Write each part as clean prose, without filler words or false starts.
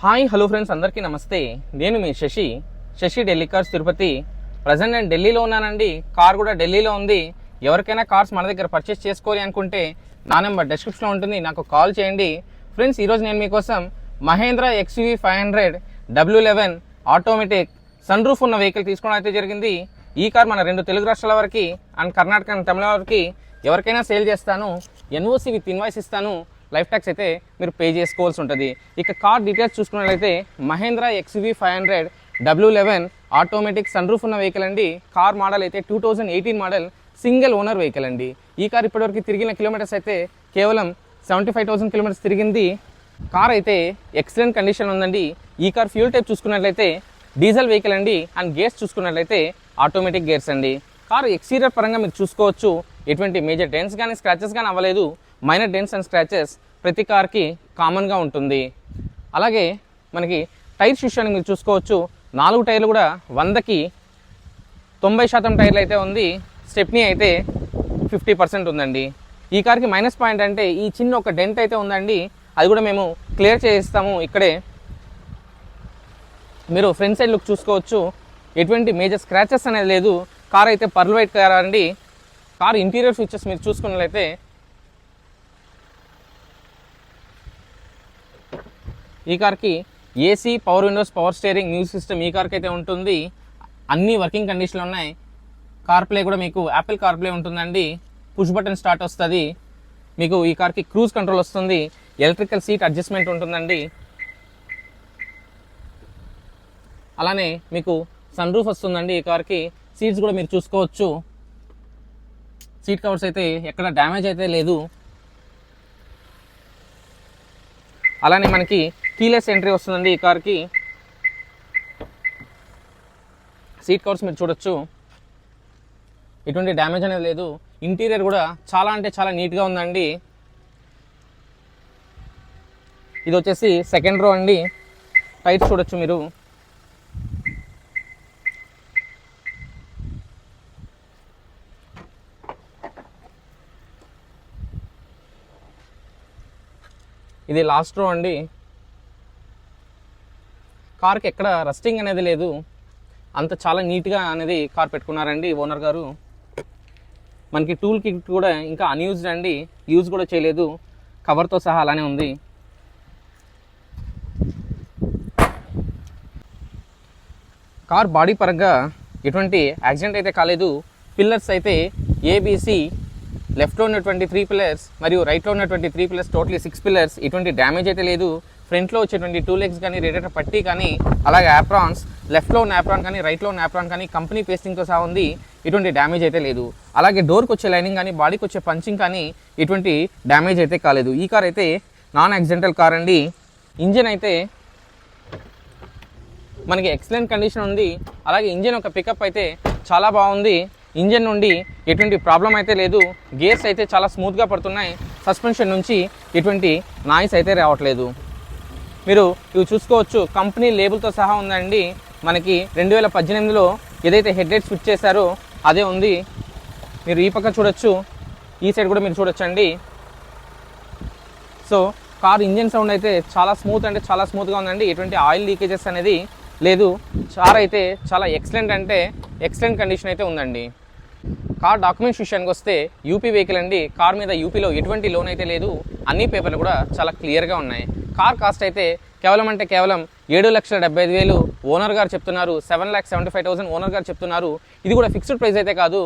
Hi hello friends, అందరికీ నమస్తే. నేను మీ శశి ఢిల్లీ కార్స్ తిరుపతి. ప్రజెంట్ నేను ఢిల్లీలో ఉన్నానండి. కార్ కూడా ఢిల్లీలో ఉంది. ఎవరికైనా కార్స్ మన దగ్గర పర్చేస్ చేసుకోవాలి అనుకుంటే నా నెంబర్ డిస్క్రిప్షన్లో ఉంటుంది, నాకు కాల్ చేయండి. ఫ్రెండ్స్, ఈరోజు నేను మీకోసం Mahindra XUV 500 W11 automatic sun roof ఉన్న వెహికల్ తీసుకోవడం అయితే జరిగింది. ఈ కార్ మన 2 తెలుగు రాష్ట్రాల వరకు అండ్ కర్ణాటక అండ్ తమిళ వరకు ఎవరికైనా సేల్ చేస్తాను. NOC విత్ ఇన్వాయిస్ ఇస్తాను. లైఫ్ ట్యాక్స్ అయితే మీరు పే చేసుకోవాల్సి ఉంటుంది. ఇక కార్ డీటెయిల్స్ చూసుకున్నట్లయితే Mahindra XUV 500 W11 automatic sun roof ఉన్న వెహికల్ అండి. కార్ మోడల్ అయితే 2018 మోడల్ సింగిల్ ఓనర్ వెహికల్ అండి. ఈ కార్ ఇప్పటివరకు తిరిగిన కిలోమీటర్స్ అయితే కేవలం 75,000 కిలోమీటర్స్ తిరిగింది. కార్ అయితే ఎక్సలెంట్ కండిషన్ ఉందండి. ఈ కార్ ఫ్యూల్ టైప్ చూసుకున్నట్లయితే డీజిల్ వెహికల్ అండి. అండ్ గేర్స్ చూసుకున్నట్లయితే ఆటోమేటిక్ గేర్స్ అండి. కారు ఎక్స్టీరియర్ పరంగా మీరు చూసుకోవచ్చు, ఎటువంటి మేజర్ డెన్స్ కానీ స్క్రాచెస్ కానీ అవ్వలేదు. మైనర్ డెన్స్ అండ్ స్క్రాచెస్ ప్రతి కార్కి కామన్గా ఉంటుంది. అలాగే మనకి టైర్స్ విషయాన్ని మీరు చూసుకోవచ్చు, 4 టైర్లు కూడా 100కి 90% టైర్లు అయితే ఉంది. స్టెప్నీ అయితే 50% ఉందండి. ఈ కార్కి మైనస్ పాయింట్ అంటే ఈ చిన్న ఒక డెంట్ అయితే ఉందండి, అది కూడా మేము క్లియర్ చేయిస్తాము. ఇక్కడే మీరు ఫ్రంట్ సైడ్ లుక్ చూసుకోవచ్చు, ఎటువంటి మేజర్ స్క్రాచెస్ అనేది లేదు. కార్ అయితే పర్ల్ వైట్ కార్ అండి. కార్ ఇంటీరియర్ ఫీచర్స్ మీరు చూసుకున్నట్లయితే ఈ కార్కి AC, power Windows, power steering, music system ఈ కార్కి అయితే ఉంటుంది. అన్ని వర్కింగ్ కండిషన్లో ఉన్నాయి. కార్ ప్లే కూడా మీకు యాపిల్ కార్ ప్లే ఉంటుందండి. పుష్ బటన్ స్టార్ట్ వస్తుంది. మీకు ఈ కార్కి క్రూజ్ కంట్రోల్ వస్తుంది. ఎలక్ట్రికల్ సీట్ అడ్జస్ట్మెంట్ ఉంటుందండి. అలానే మీకు సన్ రూఫ్ వస్తుందండి. ఈ కార్కి సీట్స్ కూడా మీరు చూసుకోవచ్చు, సీట్ కవర్స్ అయితే ఎక్కడ డ్యామేజ్ అయితే లేదు. అలానే మనకి కీలెస్ ఎంట్రీ వస్తుందండి. ఈ కార్కి సీట్ కవర్స్ మీరు చూడొచ్చు, ఎటువంటి డ్యామేజ్ అనేది లేదు. ఇంటీరియర్ కూడా చాలా అంటే చాలా నీట్గా ఉందండి. ఇది వచ్చేసి సెకండ్ రో అండి. టైర్స్ చూడొచ్చు మీరు. ఇది లాస్ట్ రో అండి. కార్కి ఎక్కడ రస్టింగ్ అనేది లేదు, అంత చాలా నీట్గా అనేది కార్ పెట్టుకున్నారండి ఓనర్ గారు. మనకి టూల్ కిట్ కూడా ఇంకా అన్యూజ్డ్ అండి, యూజ్ కూడా చేయలేదు, కవర్తో సహా అలానే ఉంది. కార్ బాడీ పరంగా ఎటువంటి యాక్సిడెంట్ అయితే కాలేదు. పిల్లర్స్ అయితే ABC, లెఫ్ట్లో ఉన్నటువంటి 3 పిల్లర్స్ మరియు రైట్లో ఉన్నటువంటి 3 పిల్లర్స్, టోటలీ 6 పిల్లర్స్. ఎటువంటి డ్యామేజ్ అయితే లేదు. ఫ్రంట్లో వచ్చేటువంటి 2 లెగ్స్ కానీ, రేడియేటర్ పట్టీ కానీ, అలాగే యాప్రాన్స్, లెఫ్ట్లో ఉన్న యాప్రాన్ కానీ, రైట్లో ఉన్న యాప్రాన్ కానీ కంపెనీ పేస్టింగ్తో సహా ఉంది. ఎటువంటి డ్యామేజ్ అయితే లేదు. అలాగే డోర్కి వచ్చే లైనింగ్ కానీ, బాడీకి వచ్చే పంచింగ్ కానీ ఎటువంటి డ్యామేజ్ అయితే కాలేదు. ఈ కార్ అయితే నాన్ యాక్సిడెంటల్ కార్ అండి. ఇంజిన్ అయితే మనకి ఎక్సలెంట్ కండిషన్ ఉంది. అలాగే ఇంజిన్ ఒక పికప్ అయితే చాలా బాగుంది. ఇంజిన్ నుండి ఎటువంటి ప్రాబ్లం అయితే లేదు. గేర్స్ అయితే చాలా స్మూత్గా పడుతున్నాయి. సస్పెన్షన్ నుంచి ఎటువంటి నాయిస్ అయితే రావట్లేదు. మీరు ఇవి చూసుకోవచ్చు, కంపెనీ లేబుల్తో సహా ఉందండి. మనకి 2018లో ఏదైతే హెడ్ లైట్ స్విచ్ చేశారో అదే ఉంది. మీరు ఈ పక్క చూడొచ్చు, ఈ సైడ్ కూడా మీరు చూడొచ్చండి. సో కార్ ఇంజిన్ సౌండ్ అయితే చాలా స్మూత్ అంటే చాలా స్మూత్గా ఉందండి. ఎటువంటి ఆయిల్ లీకేజెస్ అనేది లేదు. కార్ అయితే చాలా ఎక్సలెంట్ అంటే ఎక్సలెంట్ కండిషన్ అయితే ఉందండి. కార్ డాక్యుమెంట్స్ విషయానికి వస్తే యూపీ వెహికల్ అండి. కార్ మీద యూపీలో ఎటువంటి లోన్ అయితే లేదు. అన్ని పేపర్లు కూడా చాలా క్లియర్గా ఉన్నాయి. కార్ కాస్ట్ అయితే కేవలం 7,75,000 ఓనర్ గారు చెప్తున్నారు. 7,75,000 ఓనర్ గారు చెప్తున్నారు. ఇది కూడా ఫిక్స్డ్ ప్రైస్ అయితే కాదు,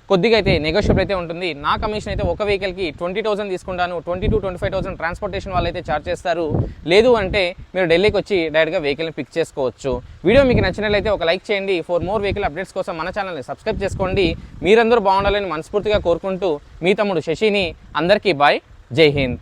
కొద్దిగా అయితే నెగోషియబుల్ అయితే ఉంటుంది. నా కమిషన్ అయితే ఒక వెహికల్కి 20,000 తీసుకుంటాను. 20,000-25,000 ట్రాన్స్పోర్టేషన్ వాళ్ళు అయితే ఛార్జ్ చేస్తారు. లేదు అంటే మీరు ఢిల్లీకి వచ్చి డైరెక్ట్గా వెహికల్ని పిక్ చేసుకోవచ్చు. వీడియో మీకు నచ్చినట్లయితే ఒక లైక్ చేయండి. ఫర్ మోర్ వెహికల్ అప్డేట్స్ కోసం మన ఛానల్ని సబ్స్క్రైబ్ చేసుకోండి. మీరందరూ బాగుండాలని మనస్ఫూర్తిగా కోరుకుంటూ మీ తమ్ముడు శశిని. అందరికీ బాయ్, జై హింద్.